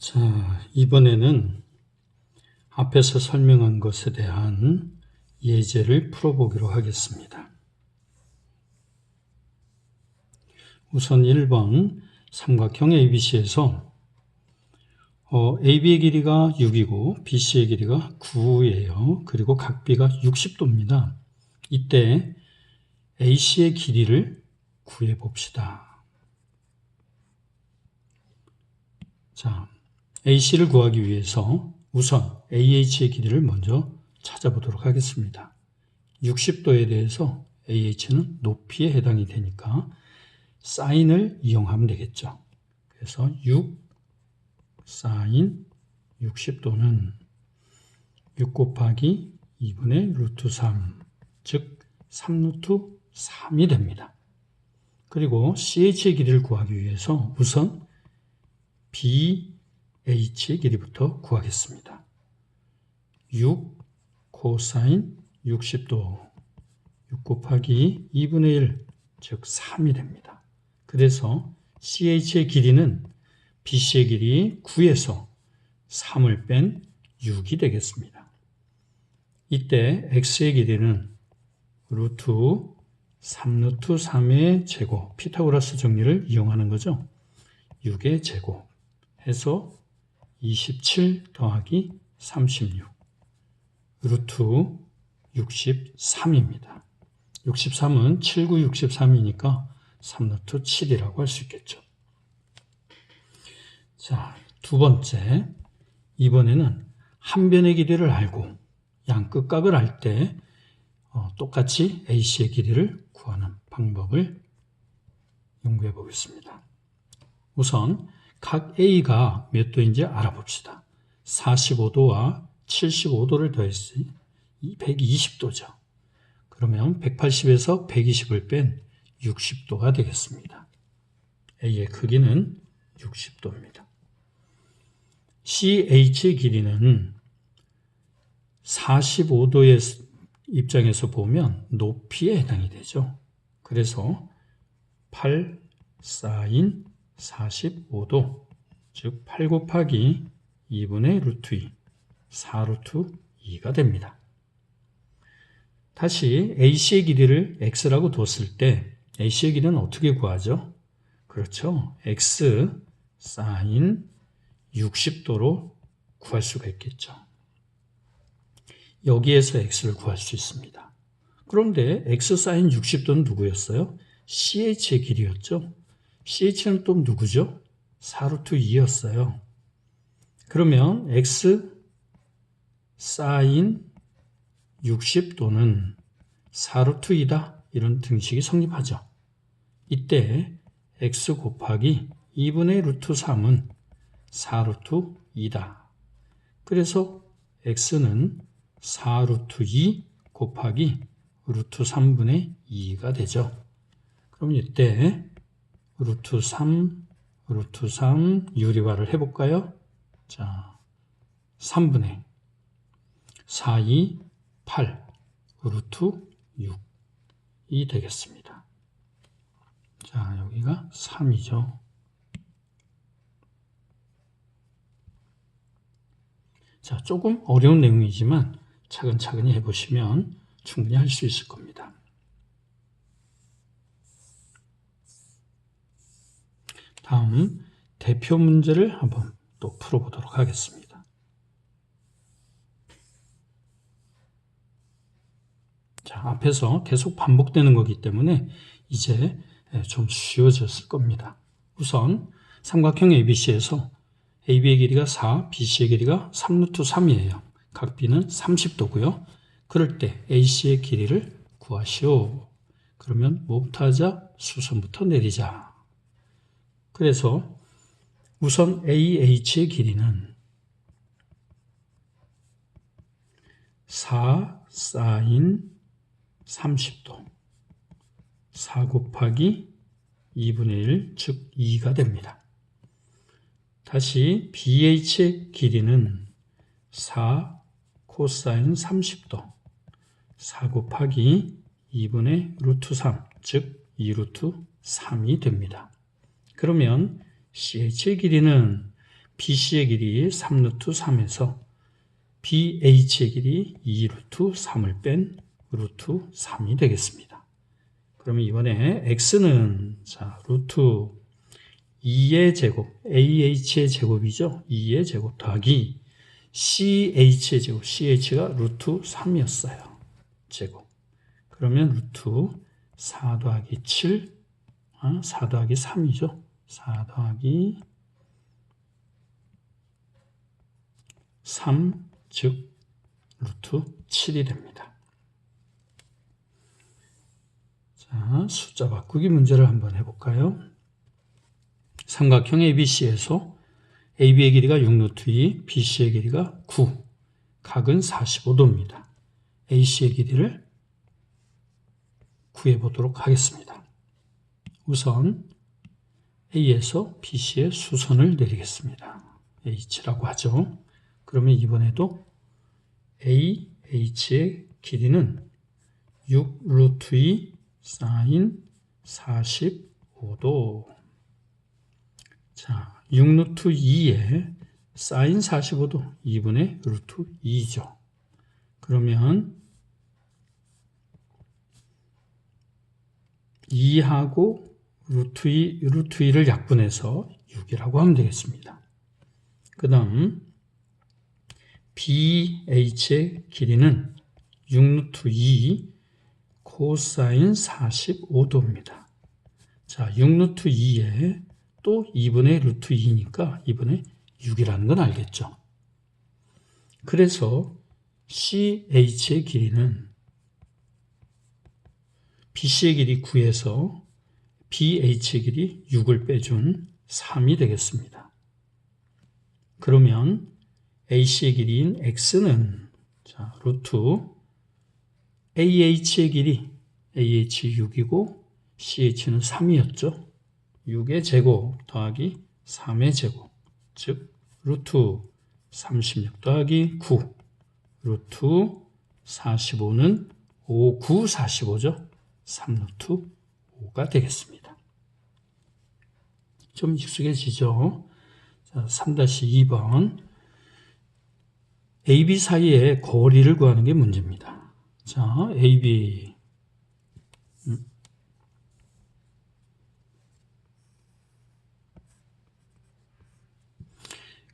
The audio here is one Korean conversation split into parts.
자, 이번에는 앞에서 설명한 것에 대한 예제를 풀어보기로 하겠습니다. 우선 1번 삼각형 ABC에서 AB의 길이가 6이고 BC의 길이가 9예요. 그리고 각비가 60도입니다. 이때 AC의 길이를 구해봅시다. 자, AC를 구하기 위해서 우선 AH의 길이를 먼저 찾아보도록 하겠습니다. 60도에 대해서 AH는 높이에 해당이 되니까 사인을 이용하면 되겠죠. 그래서 6 사인 60도는 6 곱하기 2분의 루트 3, 즉 3루트 3이 됩니다. 그리고 CH의 길이를 구하기 위해서 우선 BH의 길이부터 구하겠습니다. 6 코사인 60도 6 곱하기 2분의 1, 즉 3이 됩니다. 그래서 CH의 길이는 BC의 길이 9에서 3을 뺀 6이 되겠습니다. 이때 X의 길이는 루트 3루트 3의 제곱, 피타고라스 정리를 이용하는 거죠. 6의 제곱 해서 27 더하기 36 루트 63입니다. 63은 7, 9, 63이니까 3루트 7이라고 할 수 있겠죠. 자, 두 번째, 이번에는 한 변의 길이를 알고 양 끝각을 알 때 똑같이 AC의 길이를 구하는 방법을 연구해 보겠습니다. 우선 각 A가 몇 도인지 알아봅시다. 45도와 75도를 더했으니 120도죠. 그러면 180에서 120을 뺀 60도가 되겠습니다. A의 크기는 60도입니다. CH의 길이는 45도의 입장에서 보면 높이에 해당이 되죠. 그래서 8 사인 45도, 즉 8 곱하기 2분의 루트 2, 4루트 2가 됩니다. 다시 AC의 길이를 X라고 뒀을 때 AC의 길이는 어떻게 구하죠? 그렇죠. X 사인 60도로 구할 수가 있겠죠. 여기에서 X를 구할 수 있습니다. 그런데 X 사인 60도는 누구였어요? CH의 길이였죠. CH는 또 누구죠? 4루트 2였어요. 그러면 X 사인 60도는 4루트 2다. 이런 등식이 성립하죠. 이때 X 곱하기 2분의 루트 3은 4루트 2다. 그래서 X는 4루트 2 곱하기 루트 3분의 2가 되죠. 그럼 이때 루트 3 유리화를 해볼까요? 자, 3분의 4, 2, 8 루트 6이 되겠습니다. 자, 여기가 3이죠. 자, 조금 어려운 내용이지만 차근차근히 해보시면 충분히 할 수 있을 겁니다. 다음 대표 문제를 한번 또 풀어보도록 하겠습니다. 자, 앞에서 계속 반복되는 거기 때문에 이제 좀 쉬워졌을 겁니다. 우선 삼각형 ABC에서 AB의 길이가 4, BC의 길이가 3루트 3이에요. 각비는 30도고요. 그럴 때 AC의 길이를 구하시오. 그러면 뭐부터 하자? 수선부터 내리자. 그래서 우선 AH의 길이는 4 사인 30도 4 곱하기 2분의 1, 즉 2가 됩니다. 다시 BH의 길이는 4 코사인 30도 4 곱하기 2분의 루트 3, 즉 2루트 3이 됩니다. 그러면 CH의 길이는 BC의 길이 3루트 3에서 BH의 길이 2루트 3을 뺀 루트 3이 되겠습니다. 그러면 이번에 x는 자 루트 2의 제곱, AH의 제곱이죠. 2의 제곱 더하기 CH의 제곱, CH가 루트 3이었어요. 제곱. 그러면 루트 4 더하기 7, 4 더하기 3이죠. 4 더하기 3, 즉 루트 7이 됩니다. 자, 숫자 바꾸기 문제를 한번 해볼까요? 삼각형 ABC에서 AB의 길이가 6루트 2, BC의 길이가 9, 각은 45도입니다. AC의 길이를 구해보도록 하겠습니다. 우선 A에서 BC의 수선을 내리겠습니다. H라고 하죠. 그러면 이번에도 AH의 길이는 6루트 2 사인 45도. 자, 6루트 2에 사인 45도 2분의 루트 2죠. 그러면 2하고 루트 2를 약분해서 6이라고 하면 되겠습니다. 그 다음 BH의 길이는 6루트 2 코사인 45도입니다. 자, 6루트 2에 또 2분의 루트 2니까 2분의 6이라는 건 알겠죠. 그래서 CH의 길이는 BC의 길이 9에서 BH의 길이 6을 빼준 3이 되겠습니다. 그러면 AC의 길이인 X는 자, 루트 AH의 길이 AH 6이고 CH는 3이었죠. 6의 제곱 더하기 3의 제곱, 즉 루트 36 더하기 9, 루트 45는 5, 9, 45죠. 3루트 5가 되겠습니다. 좀 익숙해지죠? 자, 3-2번 AB 사이의 거리를 구하는 게 문제입니다. 자, AB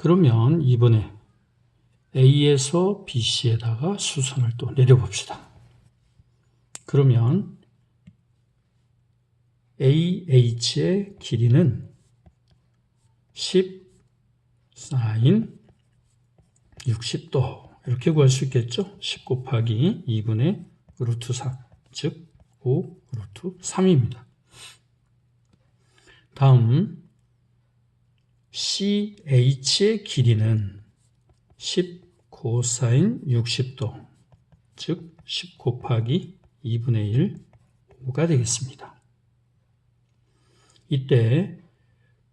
그러면 이번에 A에서 BC에다가 수선을 또 내려봅시다. 그러면 AH의 길이는 10 사인 60도 이렇게 구할 수 있겠죠? 10 곱하기 2분의 루트 3, 즉 5 루트 3입니다. 다음 CH의 길이는 10 코사인 60도, 즉 10 곱하기 2분의 1, 5가 되겠습니다. 이때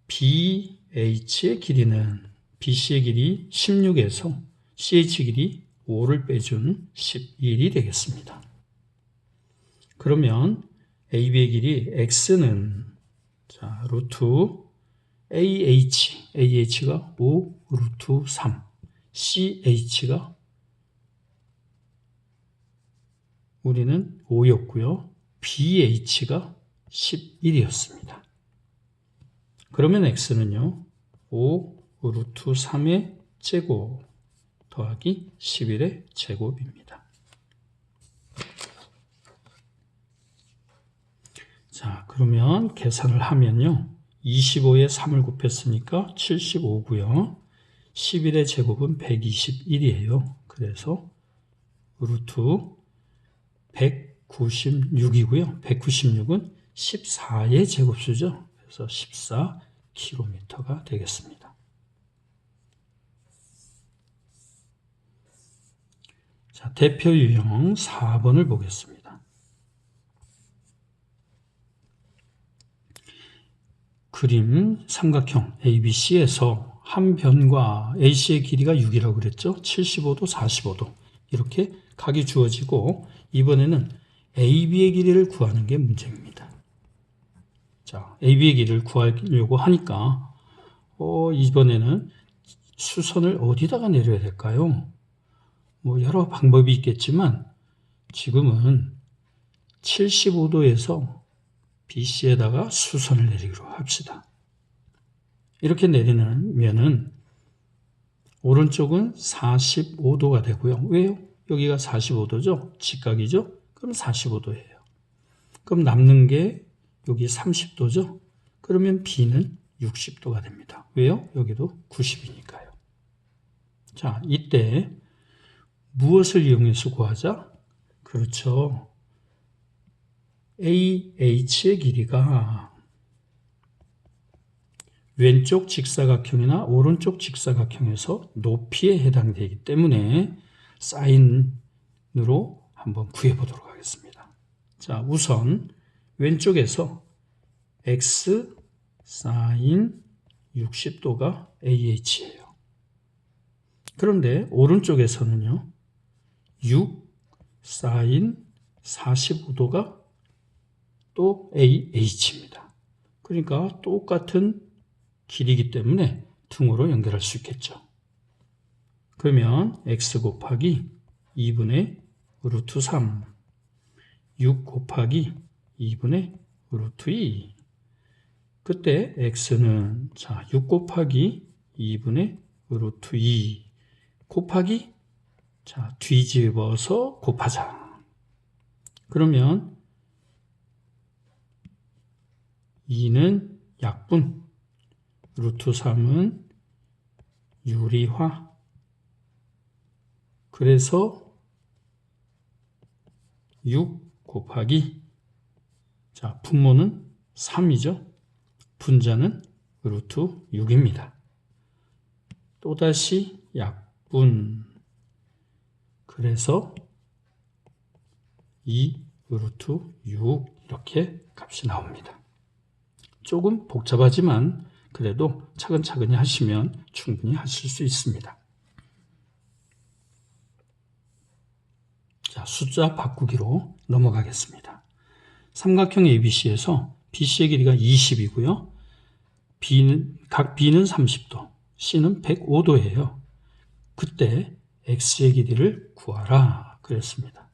BH의 길이는 BC의 길이 16에서 CH 길이 5를 빼준 11이 되겠습니다. 그러면 AB의 길이 X는 자, 루트 AH가 5 루트 3, CH가 우리는 5였고요. BH가 11이었습니다. 그러면 X는요, 5 루트 3의 제곱 더하기 11의 제곱입니다. 자, 그러면 계산을 하면요, 25에 3을 곱했으니까 75고요. 11의 제곱은 121이에요. 그래서 루트 196이고요. 196은 14의 제곱수죠. 그래서 14km가 되겠습니다. 자, 대표 유형 4번을 보겠습니다. 그림 삼각형 ABC에서 한 변과 AC의 길이가 6이라고 그랬죠. 75도, 45도 이렇게 각이 주어지고 이번에는 AB의 길이를 구하는 게 문제입니다. 자, AB의 길이를 구하려고 하니까 이번에는 수선을 어디다가 내려야 될까요? 뭐 여러 방법이 있겠지만 지금은 75도에서 BC에다가 수선을 내리기로 합시다. 이렇게 내리면은 오른쪽은 45도가 되고요. 왜요? 여기가 45도죠? 직각이죠? 그럼 45도예요. 그럼 남는 게 여기 30도죠? 그러면 B는 60도가 됩니다. 왜요? 여기도 90이니까요. 자, 이때 무엇을 이용해서 구하자? 그렇죠. AH의 길이가 왼쪽 직사각형이나 오른쪽 직사각형에서 높이에 해당되기 때문에 사인으로 한번 구해보도록 하겠습니다. 자, 우선 왼쪽에서 x 사인 60도가 AH예요. 그런데 오른쪽에서는요, 6 사인 45도가 또 AH입니다. 그러니까 똑같은 길이기 때문에 등호로 연결할 수 있겠죠. 그러면 x 곱하기 2분의 루트 3, 6 곱하기 2분의 루트 2. 그때 x는 자 6 곱하기 2분의 루트 2 곱하기 자 뒤집어서 곱하자. 그러면 2는 약분, 루트 3은 유리화. 그래서 6 곱하기 자 분모는 3이죠. 분자는 루트 6입니다. 또다시 약분. 그래서 2 루트 6 이렇게 값이 나옵니다. 조금 복잡하지만 그래도 차근차근히 하시면 충분히 하실 수 있습니다. 자, 숫자 바꾸기로 넘어가겠습니다. 삼각형 ABC에서 BC의 길이가 20이고요. 각 B는 30도, C는 105도예요. 그때 X의 길이를 구하라 그랬습니다.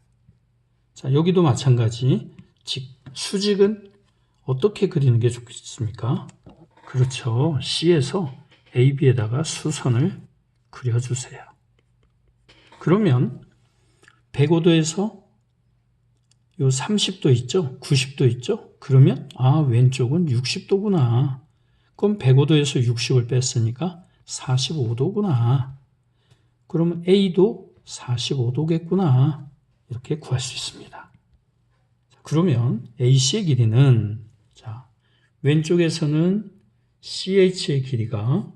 자, 여기도 마찬가지. 수직은 어떻게 그리는 게 좋겠습니까? 그렇죠. C에서 AB에다가 수선을 그려주세요. 그러면 105도에서 요 30도 있죠? 90도 있죠? 그러면 왼쪽은 60도구나. 그럼 105도에서 60을 뺐으니까 45도구나. 그러면 A도 45도겠구나. 이렇게 구할 수 있습니다. 그러면 AC의 길이는 자, 왼쪽에서는 CH의 길이가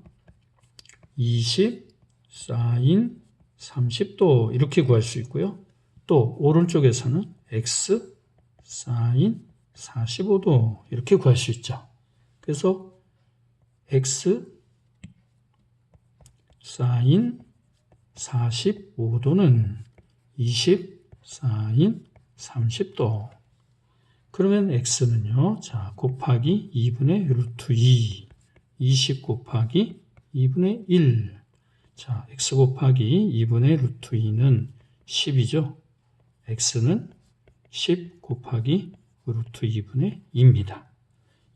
20 사인 30도 이렇게 구할 수 있고요. 또 오른쪽에서는 X 사인 45도 이렇게 구할 수 있죠. 그래서 X 사인 45도는 20 사인 30도. 그러면 X는요, 자, 곱하기 2분의 루트 2, 20 곱하기 2분의 1. 자, X 곱하기 2분의 루트 2는 10이죠. X는 10 곱하기 루트 2분의 2입니다.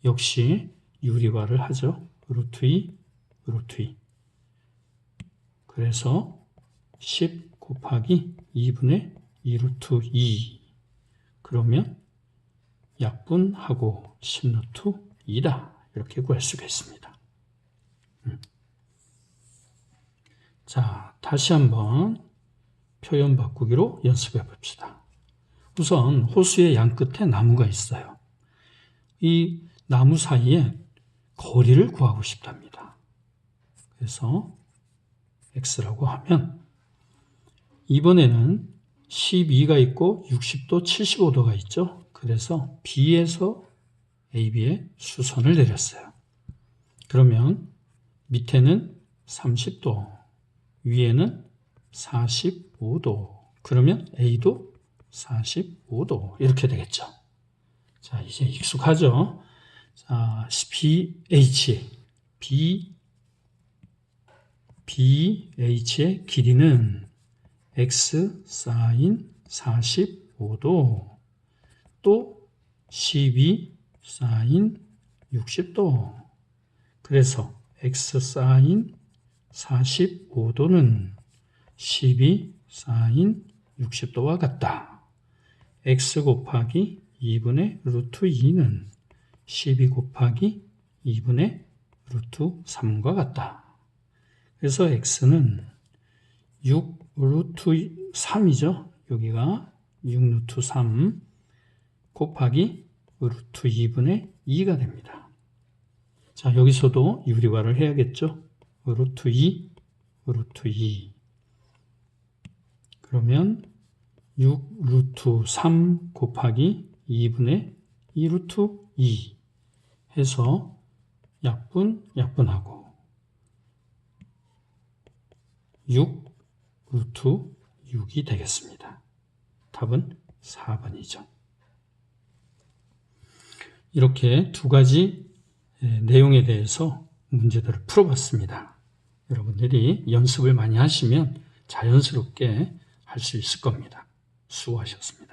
역시 유리화를 하죠. 루트 2, 루트 2. 그래서 10 곱하기 2분의 2 루트 2. 그러면 약분하고 10 루트 2다. 이렇게 구할 수가 있습니다. 자, 다시 한번 표현 바꾸기로 연습해 봅시다. 우선 호수의 양 끝에 나무가 있어요. 이 나무 사이에 거리를 구하고 싶답니다. 그래서 x라고 하면 이번에는 12가 있고 60도, 75도가 있죠. 그래서 B에서 AB에 수선을 내렸어요. 그러면 밑에는 30도, 위에는 45도. 그러면 A도 45도 이렇게 되겠죠. 자, 이제 익숙하죠. 자, BH, B BH의 길이는 X 사인 45도 또 12 사인 60도. 그래서 X 사인 45도는 12 사인 60도와 같다. X 곱하기 2분의 루트 2는 12 곱하기 2분의 루트 3과 같다. 그래서 X는 6 루트 3이죠. 여기가 6 루트 3 곱하기 루트 2분의 2가 됩니다. 자, 여기서도 유리화를 해야겠죠. 루트 2, 루트 2. 그러면 6 루트 3 곱하기 2분의 2 루트 2 해서 약분하고 6 루트 6이 되겠습니다. 답은 4번이죠. 이렇게 두 가지 내용에 대해서 문제들을 풀어봤습니다. 여러분들이 연습을 많이 하시면 자연스럽게 할 수 있을 겁니다. 수고하셨습니다.